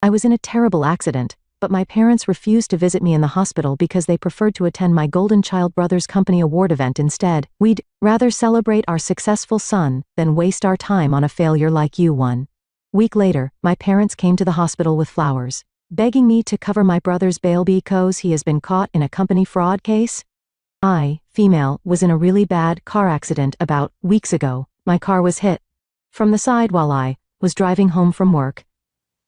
I was in a terrible accident, but my parents refused to visit me in the hospital because they preferred to attend my Golden Child Brothers Company Award event instead. We'd rather celebrate our successful son than waste our time on a failure like you one. Week later, my parents came to the hospital with flowers, begging me to cover my brother's bail because he has been caught in a company fraud case. I, female, was in a really bad car accident about weeks ago. My car was hit from the side while I was driving home from work,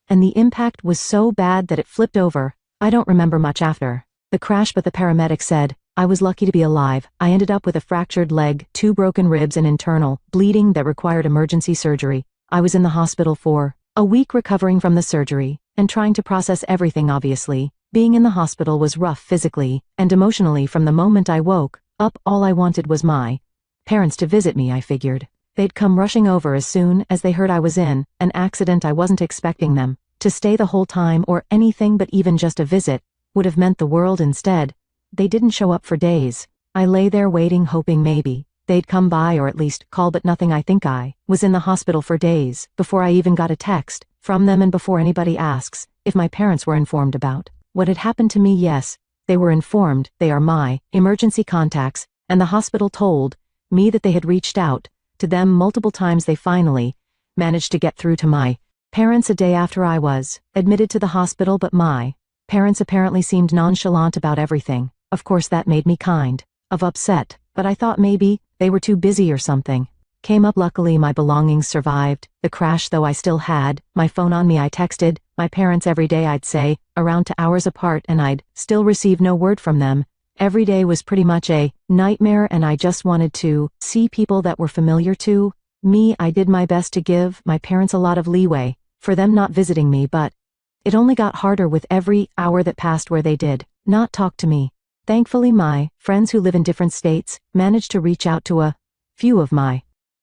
and the impact was so bad that it flipped over. I don't remember much after the crash, but the paramedic said I was lucky to be alive. I ended up with a fractured leg, 2 broken ribs and internal bleeding that required emergency surgery. I was in the hospital for a week recovering from the surgery and trying to process everything. Obviously, being in the hospital was rough physically and emotionally. From the moment I woke up, all I wanted was my parents to visit me. I figured they'd come rushing over as soon as they heard I was in an accident. I wasn't expecting them to stay the whole time or anything, but even just a visit would have meant the world. Instead, they didn't show up for days. I lay there waiting, hoping maybe they'd come by or at least call, but nothing. I think I was in the hospital for days before I even got a text from them, and before anybody asks if my parents were informed about what had happened to me. Yes, they were informed. They are my emergency contacts, and the hospital told me that they had reached out to them multiple times. They finally managed to get through to my parents a day after I was admitted to the hospital, but my parents apparently seemed nonchalant about everything. Of course, that made me kind of upset, but I thought maybe they were too busy or something came up. Luckily, my belongings survived the crash, though I still had my phone on me. I texted my parents every day, I'd say around 2 hours apart, and I'd still receive no word from them. Every day was pretty much a nightmare, and I just wanted to see people that were familiar to me. I did my best to give my parents a lot of leeway for them not visiting me, but it only got harder with every hour that passed where they did not talk to me. Thankfully, my friends who live in different states managed to reach out to a few of my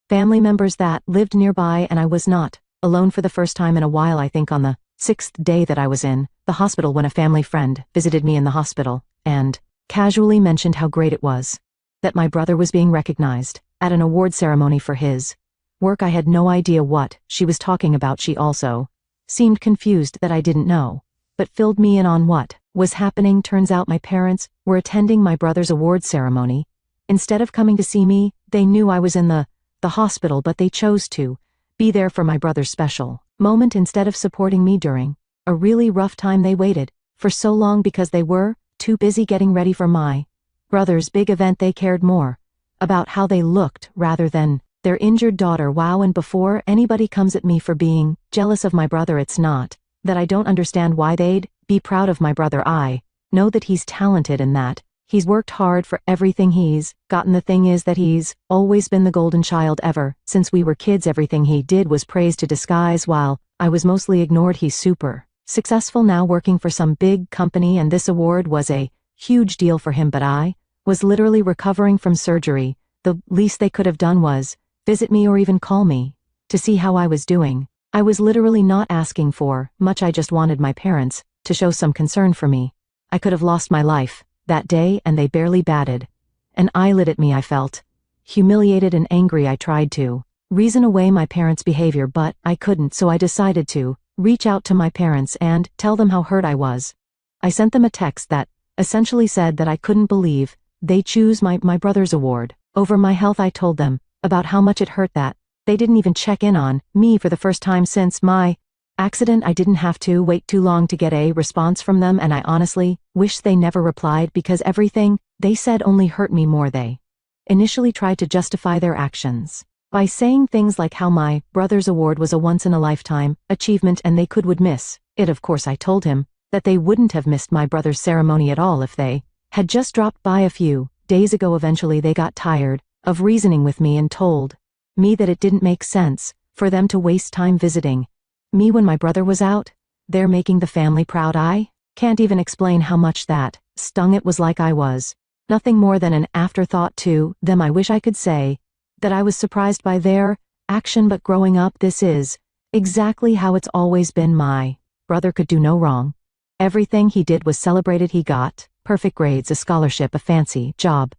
family members that lived nearby, and I was not alone for the first time in a while. I think on the 6th day that I was in the hospital, when a family friend visited me in the hospital and casually mentioned how great it was that my brother was being recognized at an award ceremony for his work. I had no idea what she was talking about. She also seemed confused that I didn't know, but filled me in on what was happening. Turns out my parents were attending my brother's award ceremony. Instead of coming to see me, they knew I was in the hospital, but they chose to be there for my brother's special moment instead of supporting me during a really rough time. They waited for so long because they were too busy getting ready for my brother's big event. They cared more about how they looked rather than their injured daughter. Wow. And before anybody comes at me for being jealous of my brother, it's not that I don't understand why they'd be proud of my brother. I know that he's talented and that he's worked hard for everything he's gotten. The thing is that he's always been the golden child ever since we were kids. Everything he did was praised to disguise while I was mostly ignored. He's super successful now, working for some big company, and this award was a huge deal for him, but I was literally recovering from surgery. The least they could have done was visit me or even call me to see how I was doing. I was literally not asking for much. I just wanted my parents to show some concern for me. I could have lost my life that day, and they barely batted an eyelid at me. I felt humiliated and angry. I tried to reason away my parents' behavior, but I couldn't, so I decided to reach out to my parents and tell them how hurt I was. I sent them a text that essentially said that I couldn't believe they choose my brother's award over my health. I told them about how much it hurt that they didn't even check in on me for the first time since my accident. I didn't have to wait too long to get a response from them, and I honestly wish they never replied because everything they said only hurt me more. They initially tried to justify their actions by saying things like how my brother's award was a once-in-a-lifetime achievement and they would miss it. Of course, I told him that they wouldn't have missed my brother's ceremony at all if they had just dropped by a few days ago. Eventually, they got tired of reasoning with me and told me that it didn't make sense for them to waste time visiting me when my brother was out there making the family proud. I can't even explain how much that stung. It was like I was nothing more than an afterthought to them. I wish I could say that I was surprised by their action, but growing up, this is exactly how it's always been. My brother could do no wrong. Everything he did was celebrated. He got perfect grades, a scholarship, a fancy job.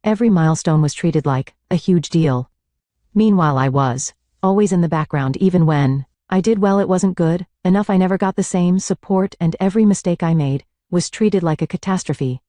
Every milestone was treated like a huge deal. Meanwhile, I was always in the background, even when I did well, it wasn't good enough, I never got the same support, and every mistake I made was treated like a catastrophe.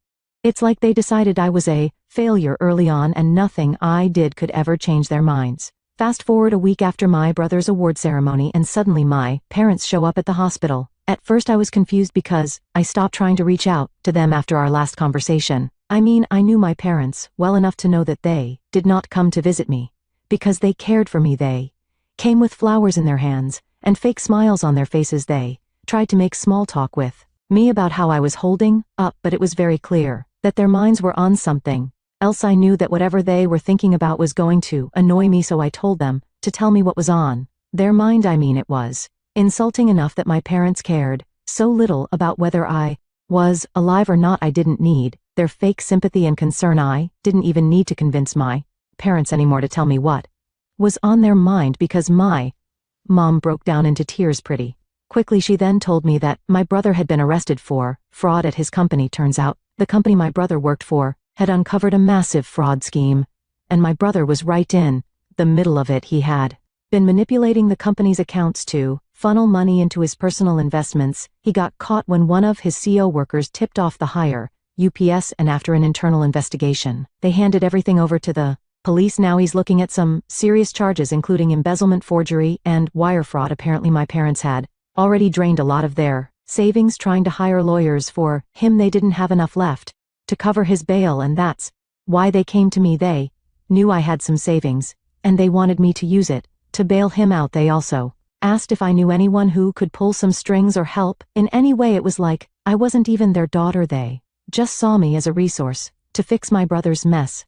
It's like they decided I was a failure early on and nothing I did could ever change their minds. Fast forward a week after my brother's award ceremony and suddenly my parents show up at the hospital. At first I was confused because I stopped trying to reach out to them after our last conversation. I mean, I knew my parents well enough to know that they did not come to visit me because they cared for me. They came with flowers in their hands and fake smiles on their faces. They tried to make small talk with me about how I was holding up, but it was very clear that their minds were on something else. I knew that whatever they were thinking about was going to annoy me, so I told them to tell me what was on their mind. I mean, it was insulting enough that my parents cared so little about whether I was alive or not. I didn't need their fake sympathy and concern. I didn't even need to convince my parents anymore to tell me what was on their mind because my mom broke down into tears pretty quickly. She then told me that my brother had been arrested for fraud at his company. Turns out the company my brother worked for had uncovered a massive fraud scheme, and my brother was right in the middle of it. He had been manipulating the company's accounts to funnel money into his personal investments. He got caught when one of his CO workers tipped off the higher UPS, and after an internal investigation, they handed everything over to the police. Now he's looking at some serious charges, including embezzlement, forgery, and wire fraud. Apparently my parents had already drained a lot of their savings trying to hire lawyers for him. They didn't have enough left to cover his bail, and that's why they came to me. They knew I had some savings, and they wanted me to use it to bail him out. They also asked if I knew anyone who could pull some strings or help in any way. It was like I wasn't even their daughter. They just saw me as a resource to fix my brother's mess.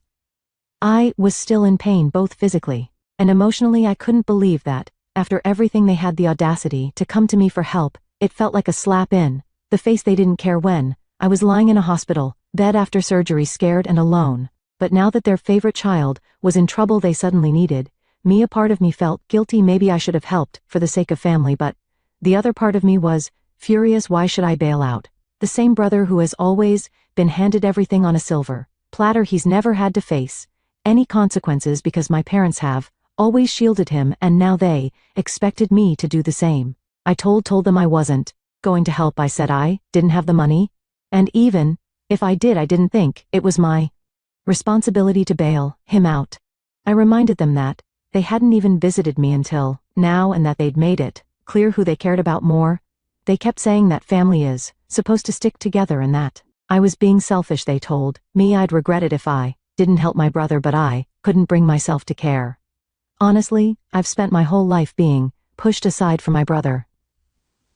I was still in pain, both physically and emotionally. I couldn't believe that after everything they had the audacity to come to me for help. It felt like a slap in the face. They didn't care when I was lying in a hospital bed after surgery, scared and alone. But now that their favorite child was in trouble, they suddenly needed me. A part of me felt guilty. Maybe I should have helped for the sake of family, but the other part of me was furious. Why should I bail out the same brother who has always been handed everything on a silver platter? He's never had to face any consequences because my parents have always shielded him, and now they expected me to do the same. I told them I wasn't going to help. I said I didn't have the money, and even if I did, I didn't think it was my responsibility to bail him out. I reminded them that they hadn't even visited me until now and that they'd made it clear who they cared about more. They kept saying that family is supposed to stick together and that I was being selfish. They told me I'd regret it if I didn't help my brother, but I couldn't bring myself to care. Honestly, I've spent my whole life being pushed aside for my brother.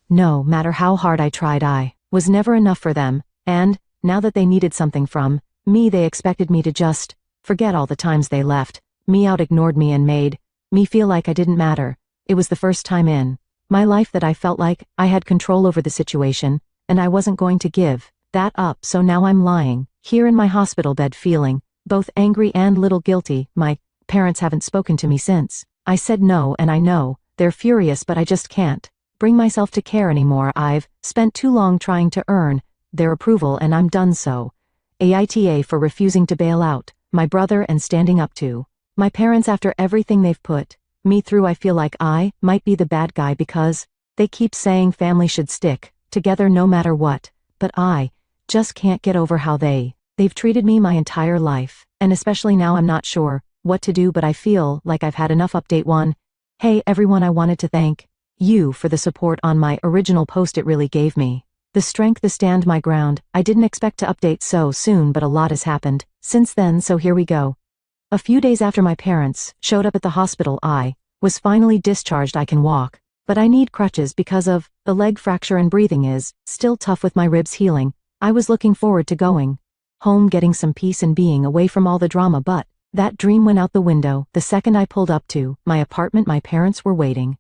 No matter how hard I tried, I was never enough for them, and now that they needed something from me, they expected me to just forget all the times they left me out, ignored me, and made me feel like I didn't matter. It was the first time in my life that I felt like I had control over the situation, and I wasn't going to give that up. So now I'm lying here in my hospital bed feeling both angry and little guilty. My parents haven't spoken to me since I said no, and I know they're furious, but I just can't bring myself to care anymore. I've spent too long trying to earn their approval, and I'm done. So AITA for refusing to bail out my brother and standing up to my parents after everything they've put me through. I feel like I might be the bad guy because they keep saying family should stick together no matter what, but I just can't get over how they've treated me my entire life, and especially now. I'm not sure what to do, but I feel like I've had enough. Update 1. Hey everyone, I wanted to thank you for the support on my original post. It really gave me the strength to stand my ground. I didn't expect to update so soon, but a lot has happened since then, so here we go. A few days after my parents showed up at the hospital, I was finally discharged. I can walk, but I need crutches because of the leg fracture, and breathing is still tough with my ribs healing. I was looking forward to going home, getting some peace, and being away from all the drama, but that dream went out the window the second I pulled up to my apartment. My parents were waiting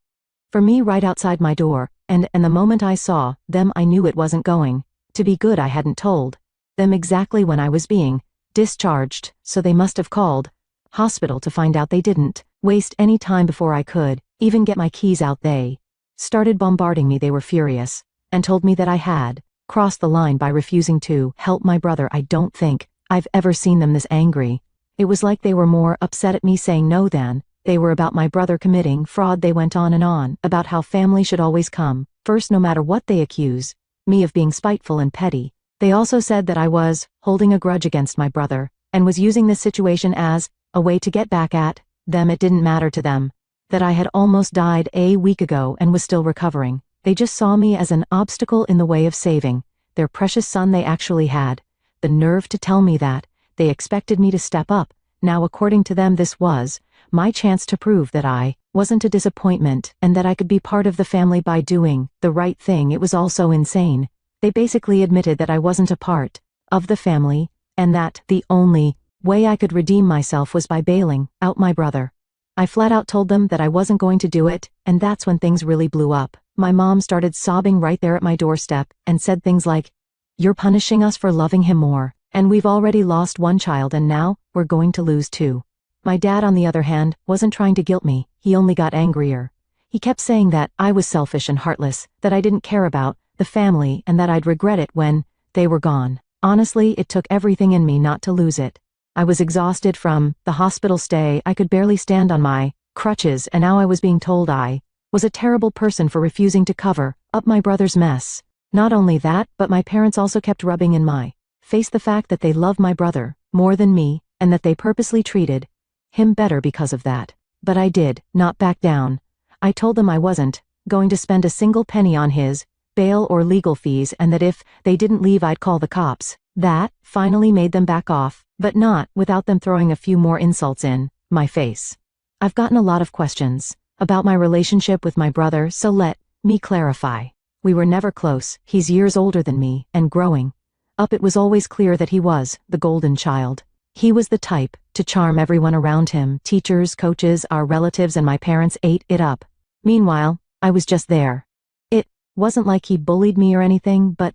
for me right outside my door, and the moment I saw them, I knew it wasn't going to be good. I hadn't told them exactly when I was being discharged, so they must have called hospital to find out. They didn't waste any time before I could even get my keys out. They started bombarding me. They were furious and told me that I had crossed the line by refusing to help my brother. I don't think I've ever seen them this angry. It was like they were more upset at me saying no than They were about my brother committing fraud. They went on, about how family should always come first no matter what they accuse me of being spiteful and petty. They also said that I was holding a grudge against my brother, and was using this situation as a way to get back at them. It didn't matter to them that I had almost died a week ago and was still recovering. They just saw me as an obstacle in the way of saving their precious son. They actually had the nerve to tell me that. They expected me to step up. Now, according to them, this was my chance to prove that I wasn't a disappointment and that I could be part of the family by doing the right thing. It was all so insane. They basically admitted that I wasn't a part of the family, and that the only way I could redeem myself was by bailing out my brother. I flat out told them that I wasn't going to do it, and that's when things really blew up. My mom started sobbing right there at my doorstep and said things like, "You're punishing us for loving him more, and we've already lost one child and now we're going to lose two." My dad, on the other hand, wasn't trying to guilt me. He only got angrier. He kept saying that I was selfish and heartless, that I didn't care about the family, and that I'd regret it when they were gone. Honestly, it took everything in me not to lose it. I was exhausted from the hospital stay. I could barely stand on my crutches, and now I was being told I was a terrible person for refusing to cover up my brother's mess. Not only that, but my parents also kept rubbing in my face the fact that they love my brother more than me, and that they purposely treated him better because of that. But I did not back down. I told them I wasn't going to spend a single penny on his bail or legal fees, and that if they didn't leave I'd call the cops. That finally made them back off, but not without them throwing a few more insults in my face. I've gotten a lot of questions about my relationship with my brother, so let me clarify. We were never close. He's years older than me, and growing up it was always clear that he was the golden child. He was the type to charm everyone around him, teachers, coaches, our relatives, and my parents ate it up. Meanwhile, I was just there. It wasn't like he bullied me or anything, but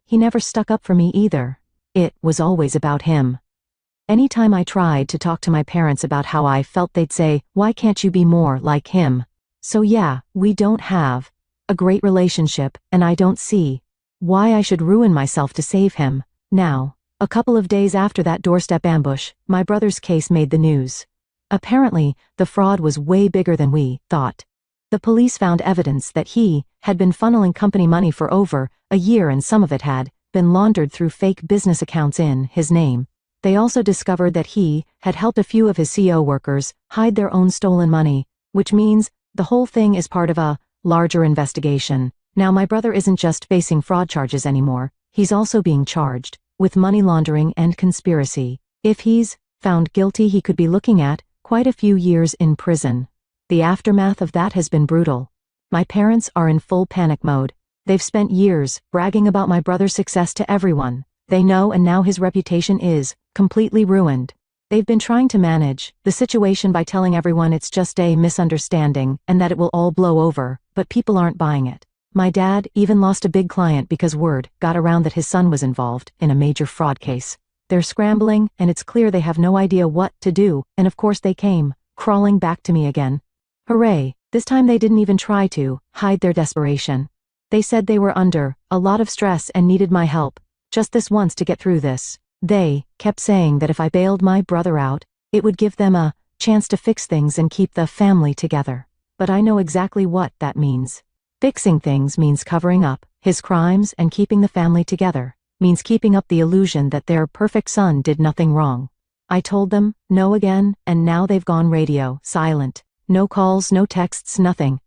he never stuck up for me either. It was always about him. Anytime I tried to talk to my parents about how I felt, they'd say, "Why can't you be more like him?" So yeah, we don't have a great relationship, and I don't see why I should ruin myself to save him. Now, a couple of days after that doorstep ambush, my brother's case made the news. Apparently, the fraud was way bigger than we thought. The police found evidence that he had been funneling company money for over a year, and some of it had been laundered through fake business accounts in his name. They also discovered that he had helped a few of his CO workers hide their own stolen money, which means the whole thing is part of a larger investigation. Now, my brother isn't just facing fraud charges anymore, he's also being charged with money laundering and conspiracy. If he's found guilty, he could be looking at quite a few years in prison. The aftermath of that has been brutal. My parents are in full panic mode. They've spent years bragging about my brother's success to everyone they know, and now his reputation is completely ruined. They've been trying to manage the situation by telling everyone it's just a misunderstanding and that it will all blow over, but people aren't buying it. My dad even lost a big client because word got around that his son was involved in a major fraud case. They're scrambling, and it's clear they have no idea what to do, and of course they came crawling back to me again. Hooray, this time they didn't even try to hide their desperation. They said they were under a lot of stress and needed my help, just this once, to get through this. They kept saying that if I bailed my brother out, it would give them a chance to fix things and keep the family together. But I know exactly what that means. Fixing things means covering up his crimes, and keeping the family together means keeping up the illusion that their perfect son did nothing wrong. I told them no again, and now they've gone radio silent. No calls, no texts, nothing.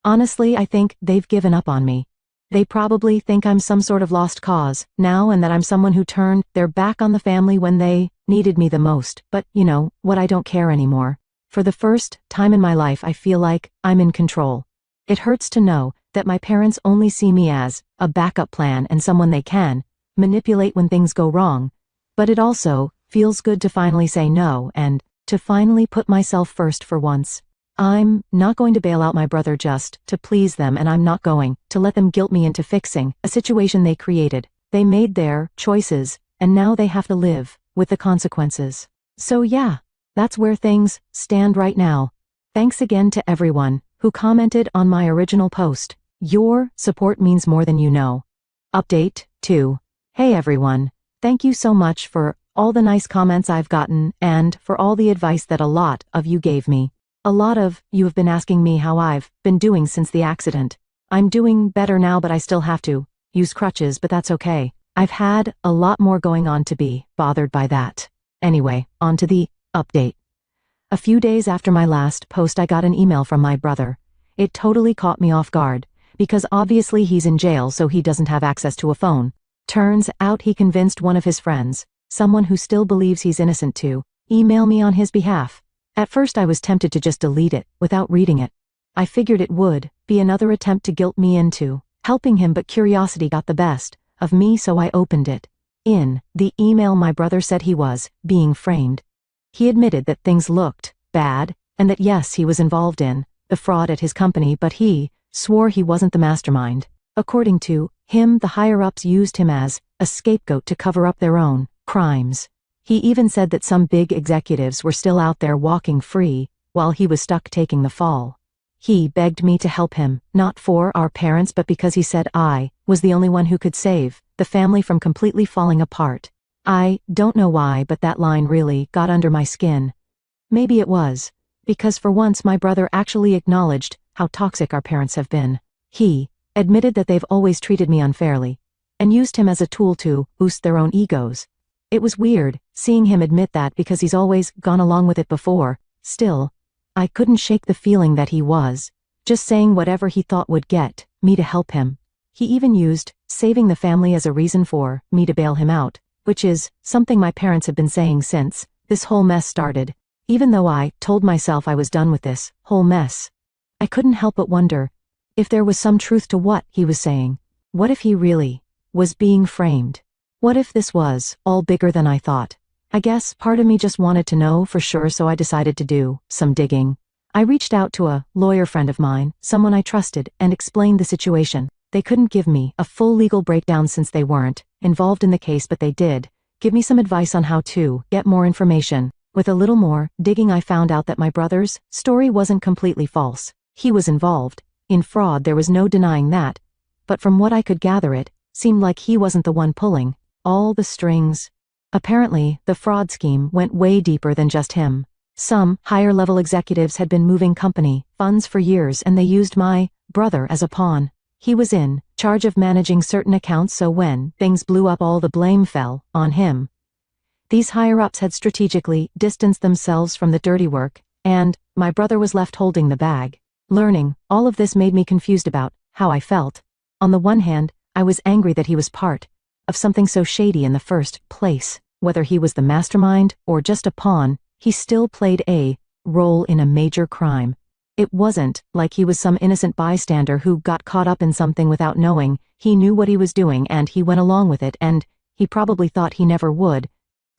Honestly, I think they've given up on me. They probably think I'm some sort of lost cause now, and that I'm someone who turned their back on the family when they needed me the most. But, you know what, I don't care anymore. For the first time in my life, I feel like I'm in control. It hurts to know that my parents only see me as a backup plan and someone they can manipulate when things go wrong. But it also feels good to finally say no, and to finally put myself first for once. I'm not going to bail out my brother just to please them, and I'm not going to let them guilt me into fixing a situation they created. They made their choices, and now they have to live with the consequences. So yeah, that's where things stand right now. Thanks again to everyone who commented on my original post. Your support means more than you know. Update 2. Hey everyone, thank you so much for all the nice comments I've gotten, and for all the advice that a lot of you gave me. A lot of, you have been asking me how I've been doing since the accident. I'm doing better now, but I still have to use crutches, but that's okay. I've had a lot more going on to be bothered by that. Anyway, on to the update. A few days after my last post, I got an email from my brother. It totally caught me off guard, because obviously he's in jail, so he doesn't have access to a phone. Turns out he convinced one of his friends, someone who still believes he's innocent, to email me on his behalf. At first I was tempted to just delete it, without reading it. I figured it would be another attempt to guilt me into helping him, but curiosity got the best of me, so I opened it. In the email, my brother said he was being framed. He admitted that things looked bad, and that yes, he was involved in the fraud at his company, but he swore he wasn't the mastermind. According to him, the higher-ups used him as a scapegoat to cover up their own crimes. He even said that some big executives were still out there walking free, while he was stuck taking the fall. He begged me to help him, not for our parents, but because he said I was the only one who could save the family from completely falling apart. I don't know why, but that line really got under my skin. Maybe it was because for once my brother actually acknowledged how toxic our parents have been. He admitted that they've always treated me unfairly, and used him as a tool to boost their own egos. It was weird seeing him admit that, because he's always gone along with it before. Still, I couldn't shake the feeling that he was just saying whatever he thought would get me to help him. He even used saving the family as a reason for me to bail him out, which is something my parents have been saying since this whole mess started. Even though I told myself I was done with this whole mess, I couldn't help but wonder if there was some truth to what he was saying. What if he really was being framed? What if this was all bigger than I thought? I guess part of me just wanted to know for sure, so I decided to do some digging. I reached out to a lawyer friend of mine, someone I trusted, and explained the situation. They couldn't give me a full legal breakdown since they weren't involved in the case, but they did give me some advice on how to get more information. With a little more digging, I found out that my brother's story wasn't completely false. He was involved in fraud, there was no denying that, but from what I could gather, it seemed like he wasn't the one pulling all the strings. Apparently, the fraud scheme went way deeper than just him. Some higher-level executives had been moving company funds for years, and they used my brother as a pawn. He was in charge of managing certain accounts, so when things blew up, all the blame fell on him. These higher-ups had strategically distanced themselves from the dirty work, and my brother was left holding the bag. Learning all of this made me confused about how I felt. On the one hand, I was angry that he was part of something so shady in the first place. Whether he was the mastermind or just a pawn, he still played a role in a major crime. It wasn't like he was some innocent bystander who got caught up in something without knowing. He knew what he was doing, and he went along with it, and he probably thought he never would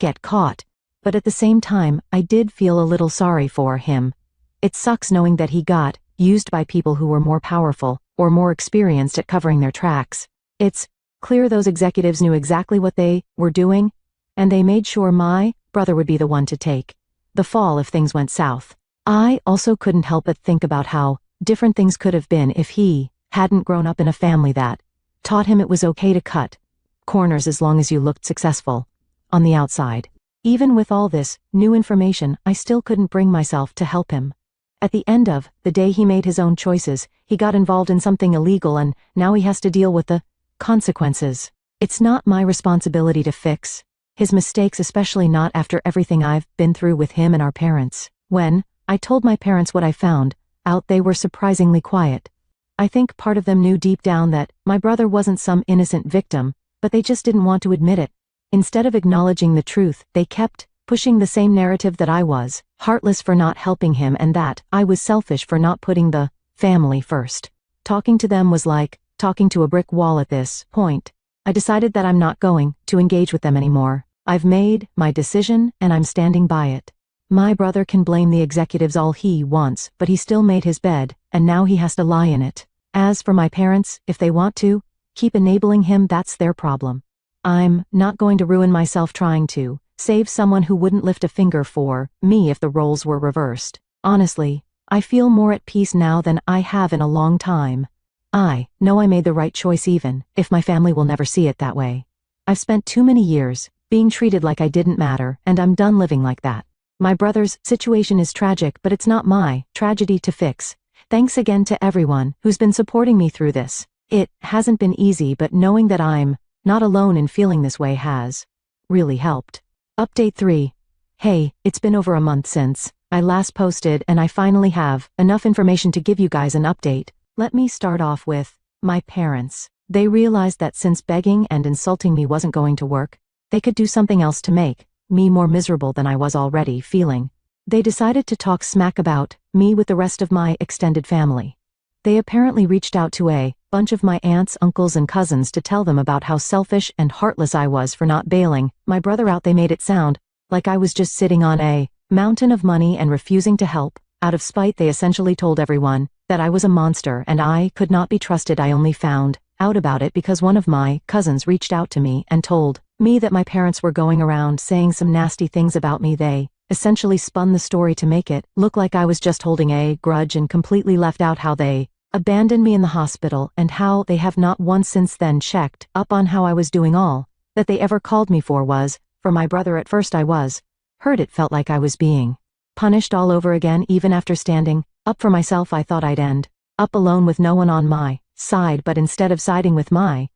get caught. But at the same time, I did feel a little sorry for him. It sucks knowing that he got used by people who were more powerful or more experienced at covering their tracks. It's clear those executives knew exactly what they were doing, and they made sure my brother would be the one to take the fall if things went south. I also couldn't help but think about how different things could have been if he hadn't grown up in a family that taught him it was okay to cut corners as long as you looked successful on the outside. Even with all this new information, I still couldn't bring myself to help him. At the end of the day, he made his own choices. He got involved in something illegal, and now he has to deal with the consequences. It's not my responsibility to fix his mistakes, especially not after everything I've been through with him and our parents. When I told my parents what I found out, they were surprisingly quiet. I think part of them knew deep down that my brother wasn't some innocent victim, but they just didn't want to admit it. Instead of acknowledging the truth, they kept pushing the same narrative that I was heartless for not helping him, and that I was selfish for not putting the family first. Talking to them was like talking to a brick wall at this point. I decided that I'm not going to engage with them anymore. I've made my decision, and I'm standing by it. My brother can blame the executives all he wants, but he still made his bed, and now he has to lie in it. As for my parents, if they want to keep enabling him, that's their problem. I'm not going to ruin myself trying to save someone who wouldn't lift a finger for me if the roles were reversed. Honestly, I feel more at peace now than I have in a long time. I know I made the right choice, even if my family will never see it that way. I've spent too many years being treated like I didn't matter, and I'm done living like that. My brother's situation is tragic, but it's not my tragedy to fix. Thanks again to everyone who's been supporting me through this. It hasn't been easy, but knowing that I'm not alone in feeling this way has really helped. Update 3. Hey, it's been over a month since I last posted, and I finally have enough information to give you guys an update. Let me start off with my parents. They realized that since begging and insulting me wasn't going to work, they could do something else to make me more miserable than I was already feeling. They decided to talk smack about me with the rest of my extended family. They apparently reached out to a bunch of my aunts, uncles, and cousins to tell them about how selfish and heartless I was for not bailing my brother out. They made it sound like I was just sitting on a mountain of money and refusing to help. Out of spite, they essentially told everyone that I was a monster and I could not be trusted. I only found out about it because one of my cousins reached out to me and told me that my parents were going around saying some nasty things about me. They essentially spun the story to make it look like I was just holding a grudge and completely left out how they abandoned me in the hospital and how they have not once since then checked up on how I was doing. All that they ever called me for was for my brother. At first I was hurt. It felt like I was being punished all over again. Even after standing up for myself, I thought I'd end up alone with no one on my side, but instead of siding with my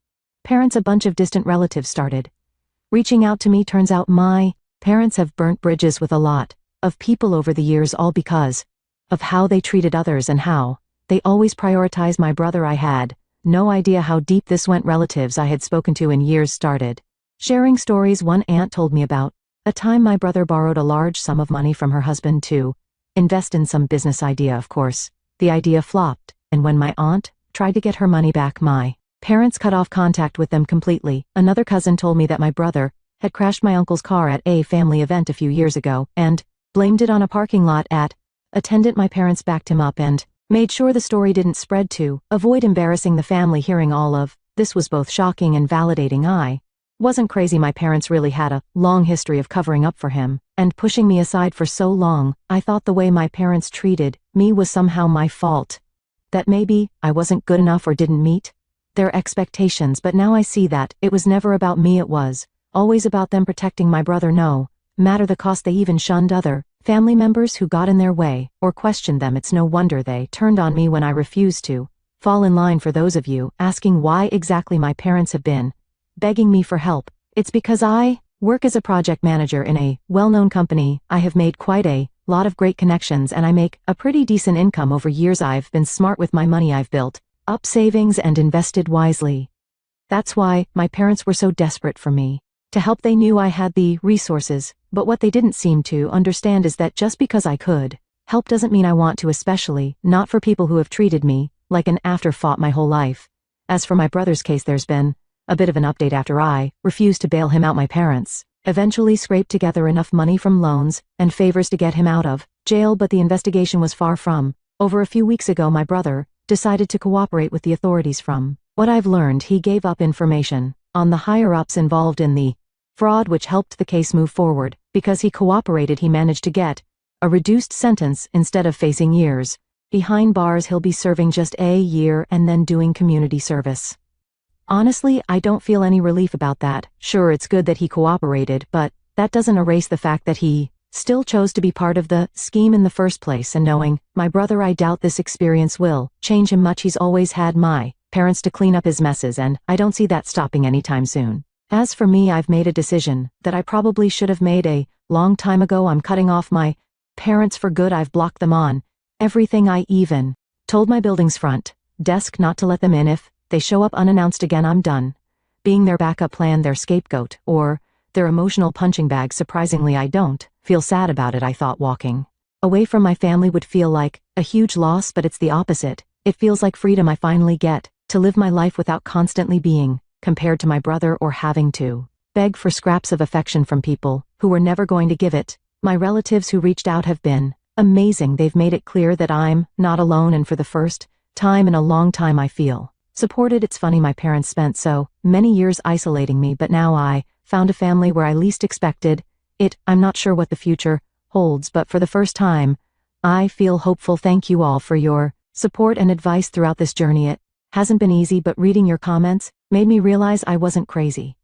parents, a bunch of distant relatives started reaching out to me. Turns out my parents have burnt bridges with a lot of people over the years, all because of how they treated others and how they always prioritized my brother. I had no idea how deep this went. Relatives I had spoken to in years started sharing stories. One aunt told me about a time my brother borrowed a large sum of money from her husband to invest in some business idea. Of course, the idea flopped, and when my aunt tried to get her money back, my parents cut off contact with them completely. Another cousin told me that my brother had crashed my uncle's car at a family event a few years ago and blamed it on a parking lot attendant. My parents backed him up and made sure the story didn't spread to avoid embarrassing the family. Hearing all of this was both shocking and validating. I wasn't crazy. My parents really had a long history of covering up for him and pushing me aside for so long. I thought the way my parents treated me was somehow my fault, that maybe I wasn't good enough or didn't meet their expectations, but now I see that it was never about me. It was always about them protecting my brother, no matter the cost. They even shunned other family members who got in their way or questioned them. It's no wonder they turned on me when I refused to fall in line. For those of you asking why exactly my parents have been begging me for help, it's because I work as a project manager in a well-known company. I have made quite a lot of great connections and I make a pretty decent income over years. I've been smart with my money. I've built up savings and invested wisely. That's why my parents were so desperate for me to help. They knew I had the resources, but what they didn't seem to understand is that just because I could help doesn't mean I want to, especially not for people who have treated me like an afterthought my whole life. As for my brother's case, there's been a bit of an update. After I refused to bail him out, my parents eventually scraped together enough money from loans and favors to get him out of jail, but the investigation was far from over. A few weeks ago, my brother decided to cooperate with the authorities. From what I've learned, he gave up information on the higher-ups involved in the fraud, which helped the case move forward. Because he cooperated, he managed to get a reduced sentence. Instead of facing years behind bars, he'll be serving just a year and then doing community service. Honestly, I don't feel any relief about that. Sure, it's good that he cooperated, but that doesn't erase the fact that he still chose to be part of the scheme in the first place. And knowing my brother, I doubt this experience will change him much. He's always had my parents to clean up his messes, and I don't see that stopping anytime soon. As for me, I've made a decision that I probably should have made a long time ago. I'm cutting off my parents for good. I've blocked them on everything. I even told my building's front desk not to let them in. If they show up unannounced again, I'm done being their backup plan, their scapegoat, or their emotional punching bag. Surprisingly, I don't feel sad about it. I thought walking away from my family would feel like a huge loss, but it's the opposite. It feels like freedom. I finally get to live my life without constantly being compared to my brother or having to beg for scraps of affection from people who were never going to give it. My relatives who reached out have been amazing. They've made it clear that I'm not alone, and for the first time in a long time I feel supported. It's funny, my parents spent so many years isolating me, but now I found a family where I least expected it. I'm not sure what the future holds, but for the first time, I feel hopeful. Thank you all for your support and advice throughout this journey. It hasn't been easy, but reading your comments made me realize I wasn't crazy.